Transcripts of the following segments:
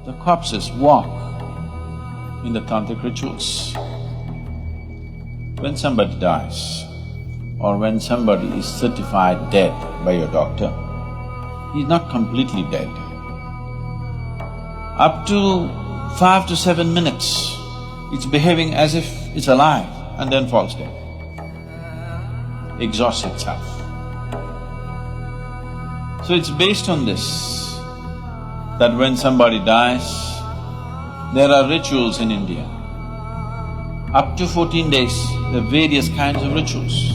The corpses walk in the tantric rituals. When somebody dies or when somebody is certified dead by your doctor, he's not completely dead. Up to 5 to 7 minutes, it's behaving as if it's alive and then falls dead, exhausts itself. So it's based on this that when somebody dies, there are rituals in India. Up to 14 days, there are various kinds of rituals.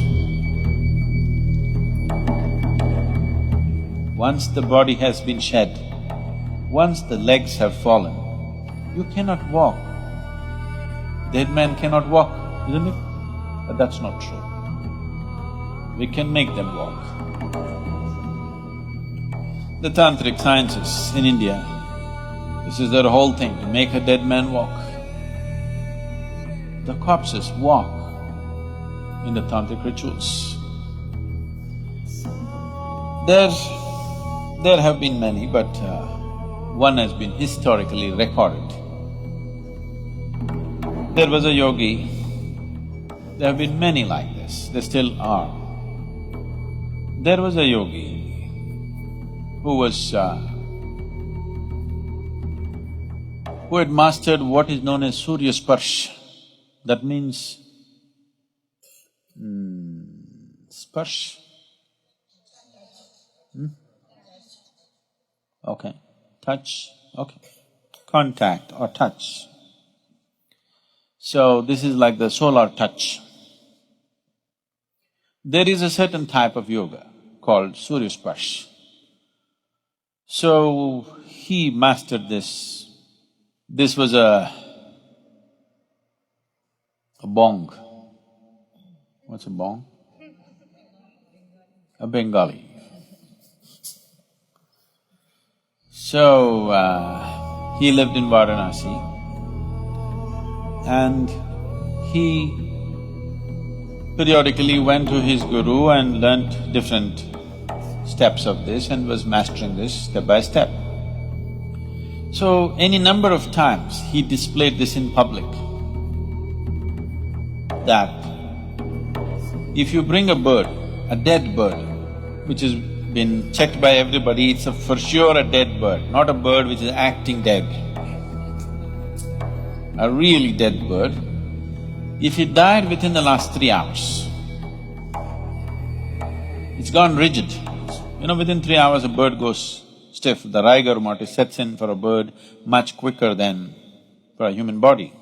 Once the body has been shed, once the legs have fallen, you cannot walk. Dead man cannot walk, isn't it? But that's not true. We can make them walk. The tantric sciences in India, this is their whole thing, to make a dead man walk. The corpses walk in the tantric rituals. There have been many, but one has been historically recorded. There was a yogi, there have been many like this, there still are. There was a yogi who had mastered what is known as Surya Sparsh. That means… Sparsh? Okay. Touch, okay. Contact or touch. So this is like the solar touch. There is a certain type of yoga called Surya Sparsh. So he mastered this. This was a bong. What's a bong? A Bengali. So, he lived in Varanasi and he periodically went to his guru and learnt different steps of this and was mastering this step by step. So, any number of times he displayed this in public, that if you bring a bird, a dead bird, which has been checked by everybody, it's for sure a dead bird, not a bird which is acting dead. A really dead bird, if it died within the last 3 hours, it's gone rigid. You know, within 3 hours a bird goes stiff. The rigor mortis sets in for a bird much quicker than for a human body.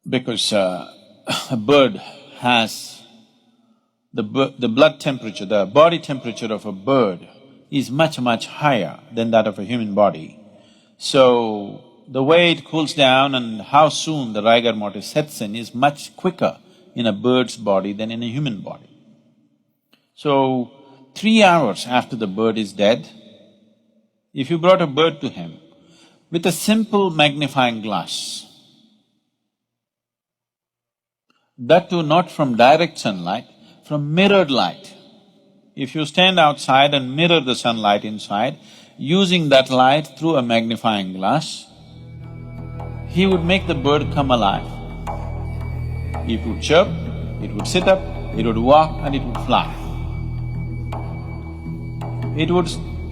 Because a bird has… the blood temperature, the body temperature of a bird is much, much higher than that of a human body. So, the way it cools down and how soon the rigor mortis sets in is much quicker in a bird's body than in a human body. So, 3 hours after the bird is dead, if you brought a bird to him with a simple magnifying glass, that too not from direct sunlight, from mirrored light. If you stand outside and mirror the sunlight inside, using that light through a magnifying glass, he would make the bird come alive. It would chirp, it would sit up, it would walk and it would fly. It would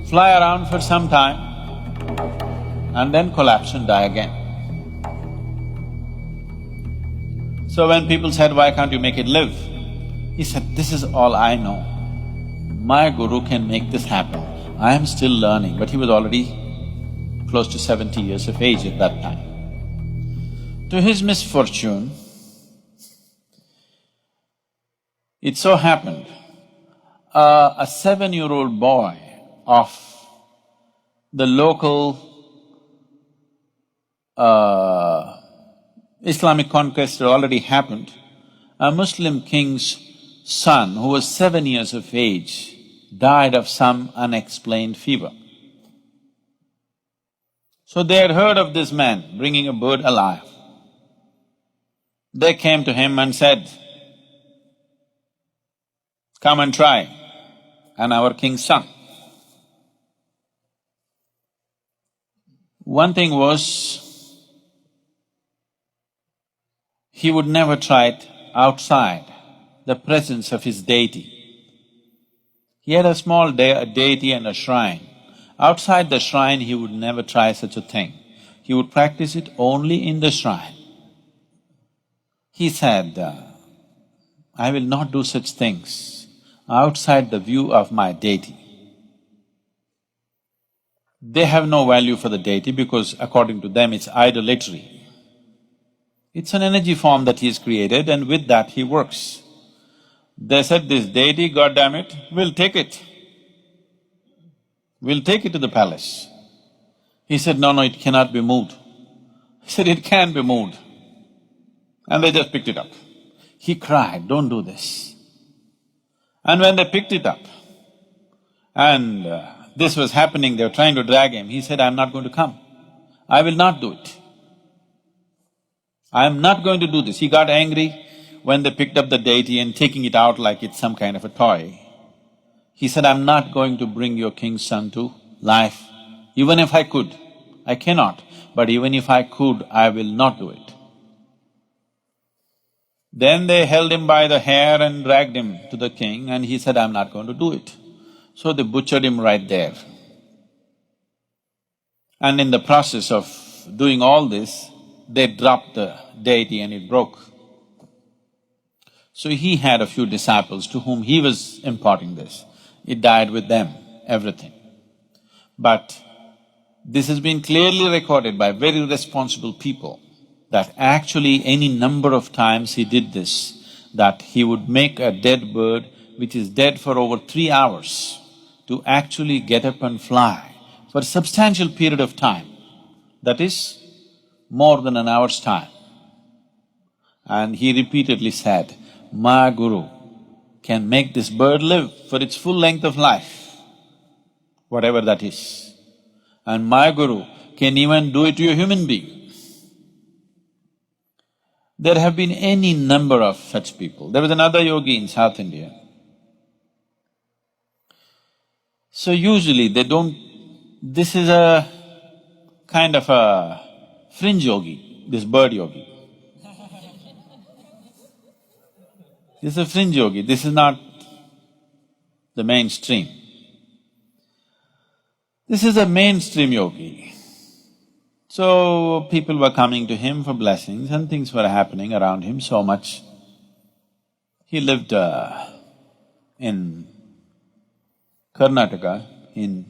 fly around for some time and then collapse and die again. So when people said, "Why can't you make it live?" He said, "This is all I know. My guru can make this happen. I am still learning," but he was already close to 70 years of age at that time. To his misfortune, it so happened, a 7-year-old boy of the local Islamic conquest had already happened. A Muslim king's son, who was 7 years of age, died of some unexplained fever. So they had heard of this man bringing a bird alive. They came to him and said, "Come and try," and our king's son. One thing was, he would never try it outside the presence of his deity. He had a small deity and a shrine. Outside the shrine, he would never try such a thing. He would practice it only in the shrine. He said, I will not do such things outside the view of my deity. They have no value for the deity because according to them it's idolatry. It's an energy form that he's created and with that he works. They said, this deity, God damn it, we'll take it. We'll take it to the palace. He said, no, it cannot be moved. He said, it can be moved. And they just picked it up. He cried, don't do this. And when they picked it up, and this was happening, they were trying to drag him, he said, I'm not going to come. I will not do it. I am not going to do this. He got angry when they picked up the deity and taking it out like it's some kind of a toy. He said, I'm not going to bring your king's son to life. Even if I could, I cannot, but even if I could, I will not do it. Then they held him by the hair and dragged him to the king and he said, I'm not going to do it. So they butchered him right there. And in the process of doing all this, they dropped the deity and it broke. So he had a few disciples to whom he was imparting this. It died with them, everything. But this has been clearly recorded by very responsible people that actually any number of times he did this, that he would make a dead bird which is dead for over 3 hours to actually get up and fly for a substantial period of time, that is more than an hour's time. And he repeatedly said, my guru can make this bird live for its full length of life, whatever that is. And my guru can even do it to a human being. There have been any number of such people. There was another yogi in South India. So usually they don't… This is a kind of a fringe yogi, this bird yogi. This is a fringe yogi, this is not the mainstream. This is a mainstream yogi. So people were coming to him for blessings and things were happening around him so much. He lived in Karnataka, in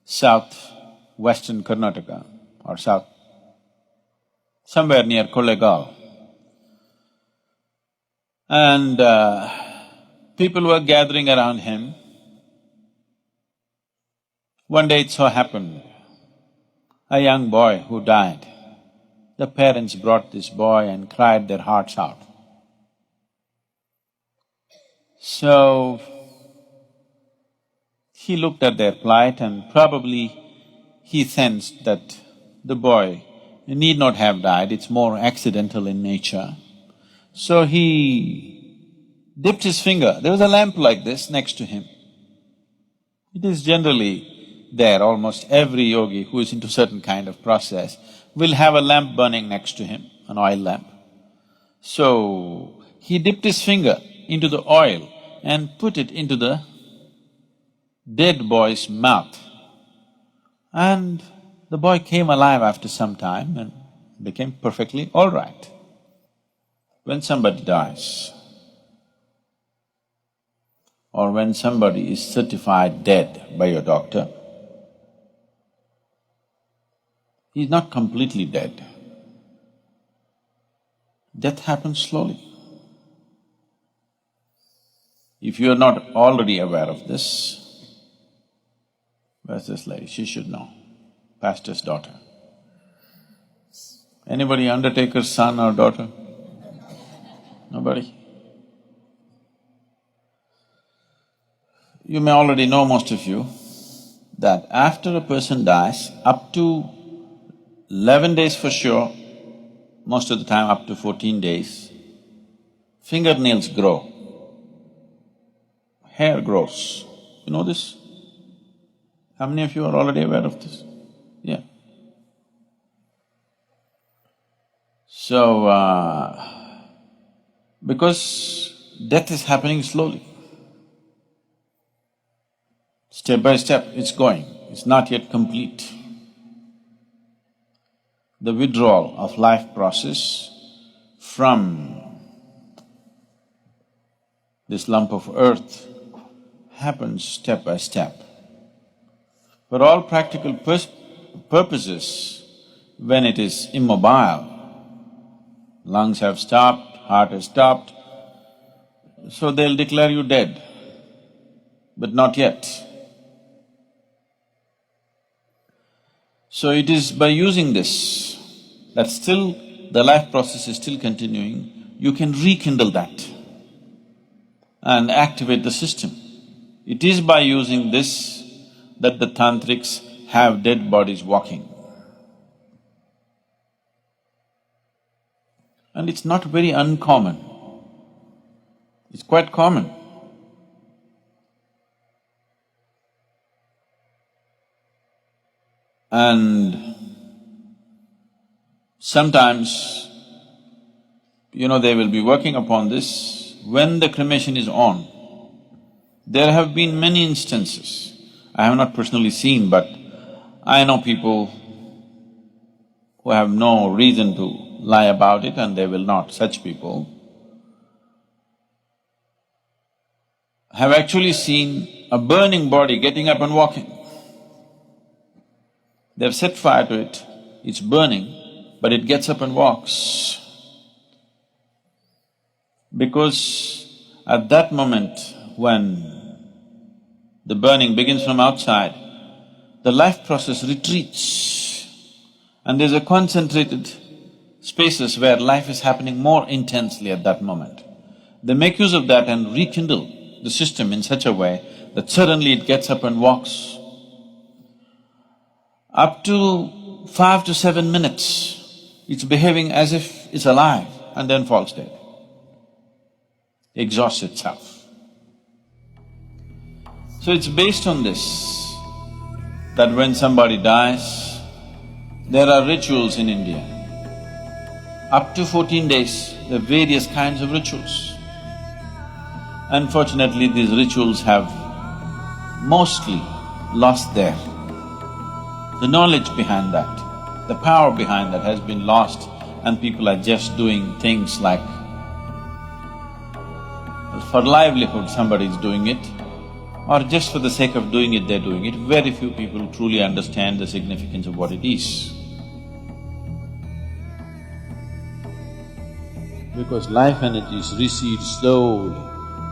south-western Karnataka or south… somewhere near Kollegal. And people were gathering around him. One day it so happened, a young boy who died. The parents brought this boy and cried their hearts out. So, he looked at their plight and probably he sensed that the boy need not have died, it's more accidental in nature. So he dipped his finger, there was a lamp like this next to him. It is generally there, almost every yogi who is into certain kind of process will have a lamp burning next to him, an oil lamp. So, he dipped his finger into the oil and put it into the dead boy's mouth. And the boy came alive after some time and became perfectly all right. When somebody dies, or when somebody is certified dead by your doctor, he's not completely dead. Death happens slowly. If you are not already aware of this, where's this lady? She should know, pastor's daughter. Anybody undertaker's son or daughter? Nobody? You may already know, most of you, that after a person dies, up to 11 days for sure, most of the time up to 14 days, fingernails grow, hair grows. You know this? How many of you are already aware of this? Yeah. So, because death is happening slowly, step by step it's going, it's not yet complete. The withdrawal of life process from this lump of earth happens step by step. For all practical purposes, when it is immobile, lungs have stopped, heart has stopped, so they'll declare you dead, but not yet. So it is by using this that still the life process is still continuing, you can rekindle that and activate the system. It is by using this that the tantrics have dead bodies walking. And it's not very uncommon, it's quite common. And sometimes, they will be working upon this when the cremation is on. There have been many instances, I have not personally seen, but I know people who have no reason to lie about it and they will not, such people have actually seen a burning body getting up and walking. They've set fire to it, it's burning, but it gets up and walks. Because at that moment when the burning begins from outside, the life process retreats and there's a concentrated spaces where life is happening more intensely at that moment. They make use of that and rekindle the system in such a way that suddenly it gets up and walks. Up to 5 to 7 minutes, it's behaving as if it's alive and then falls dead, exhausts itself. So it's based on this that when somebody dies, there are rituals in India. Up to 14 days, there are various kinds of rituals. Unfortunately, these rituals have mostly lost their… the knowledge behind that, the power behind that has been lost and people are just doing things like for livelihood somebody is doing it, or just for the sake of doing it, they're doing it. Very few people truly understand the significance of what it is. Because life energies recede slowly.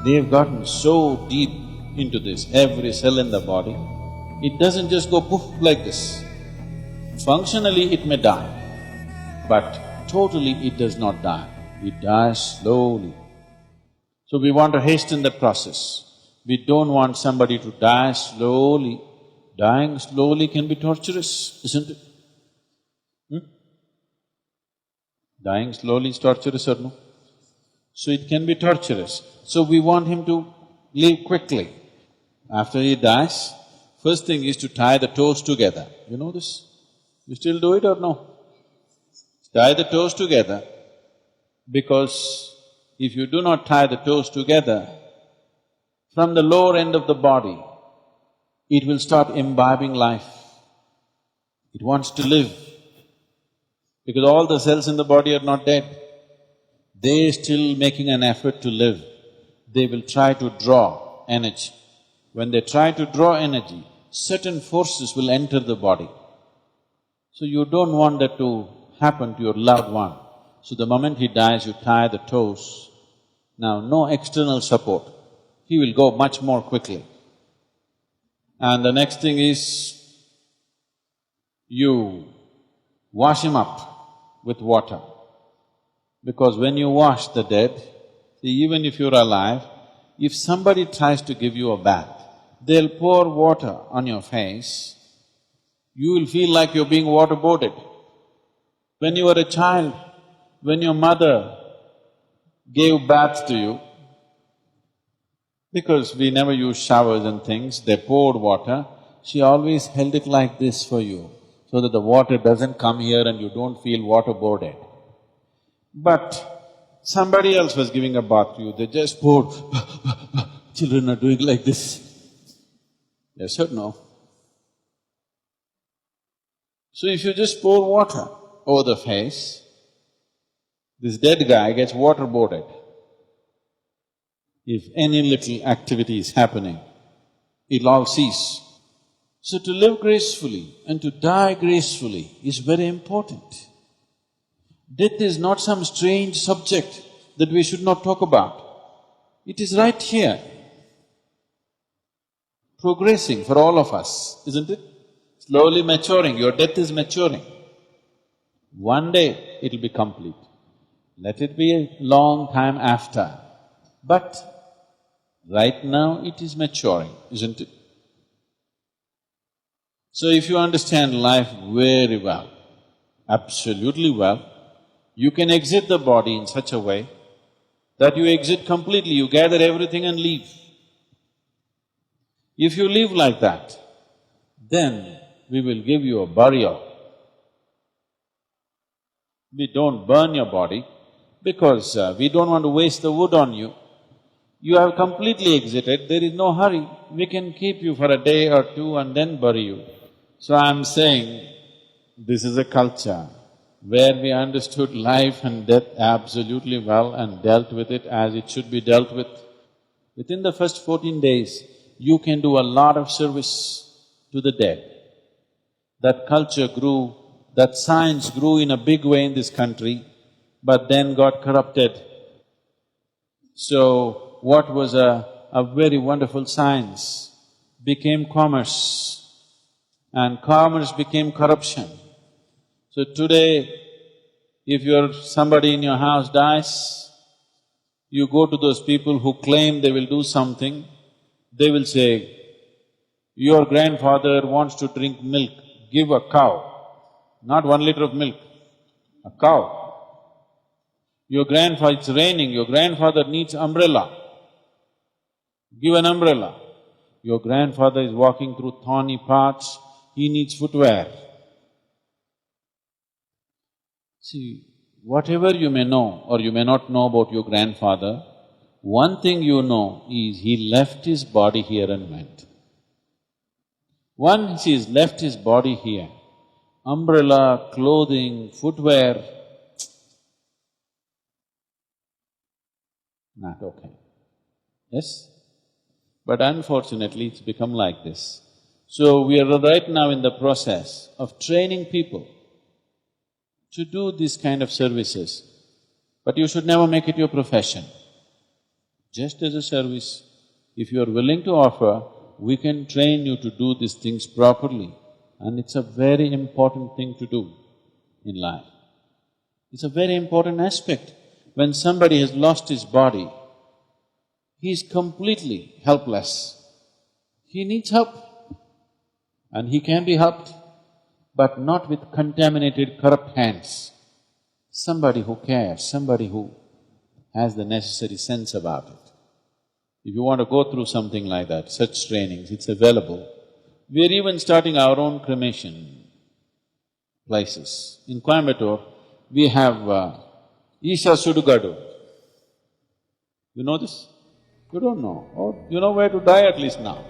They've gotten so deep into this, every cell in the body, it doesn't just go poof like this. Functionally it may die, but totally it does not die, it dies slowly. So we want to hasten that process. We don't want somebody to die slowly. Dying slowly can be torturous, isn't it? Dying slowly is torturous or no? So it can be torturous. So we want him to leave quickly. After he dies, first thing is to tie the toes together. You know this? You still do it or no? Tie the toes together, because if you do not tie the toes together, from the lower end of the body, it will start imbibing life. It wants to live, because all the cells in the body are not dead. They're still making an effort to live. They will try to draw energy. When they try to draw energy, certain forces will enter the body. So you don't want that to happen to your loved one. So the moment he dies, you tie the toes. Now, no external support, he will go much more quickly. And the next thing is, you wash him up with water. Because when you wash the dead, see, even if you're alive, if somebody tries to give you a bath, they'll pour water on your face, you will feel like you're being waterboarded. When you were a child, when your mother gave baths to you, because we never used showers and things, they poured water, she always held it like this for you, so that the water doesn't come here and you don't feel waterboarded. But somebody else was giving a bath to you, they just poured, children are doing like this. Yes or no? So if you just pour water over the face, this dead guy gets waterboarded. If any little activity is happening, it'll all cease. So to live gracefully and to die gracefully is very important. Death is not some strange subject that we should not talk about. It is right here, progressing for all of us, isn't it? Slowly maturing, your death is maturing. One day it'll be complete. Let it be a long time after, but right now it is maturing, isn't it? So if you understand life very well, absolutely well, you can exit the body in such a way that you exit completely, you gather everything and leave. If you live like that, then we will give you a burial. We don't burn your body because we don't want to waste the wood on you. You have completely exited, there is no hurry. We can keep you for a day or two and then bury you. So I'm saying, this is a culture where we understood life and death absolutely well and dealt with it as it should be dealt with. Within the first 14 days, you can do a lot of service to the dead. That culture grew, that science grew in a big way in this country, but then got corrupted. So, what was a very wonderful science became commerce, and commerce became corruption. So today, if somebody in your house dies, you go to those people who claim they will do something, they will say, your grandfather wants to drink milk, give a cow, not 1 liter of milk, a cow. It's raining, your grandfather needs umbrella, give an umbrella. Your grandfather is walking through thorny paths, he needs footwear. See, whatever you may know or you may not know about your grandfather, one thing you know is he left his body here and went. Once he's left his body here, umbrella, clothing, footwear, not okay. Yes? But unfortunately, it's become like this. So we are right now in the process of training people to do this kind of services. But you should never make it your profession. Just as a service, if you are willing to offer, we can train you to do these things properly. And it's a very important thing to do in life. It's a very important aspect. When somebody has lost his body, he is completely helpless. He needs help. And he can be helped, but not with contaminated, corrupt hands. Somebody who cares, somebody who has the necessary sense about it. If you want to go through something like that, such trainings, it's available. We're even starting our own cremation places. In Coimbatore, we have Isha Sudugadu. You know this? You don't know. Oh, you know where to die at least now.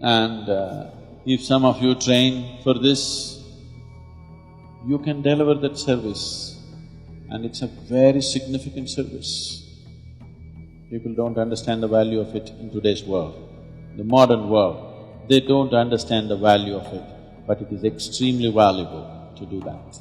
And if some of you train for this, you can deliver that service, and it's a very significant service. People don't understand the value of it in today's world. The modern world, they don't understand the value of it, but it is extremely valuable to do that.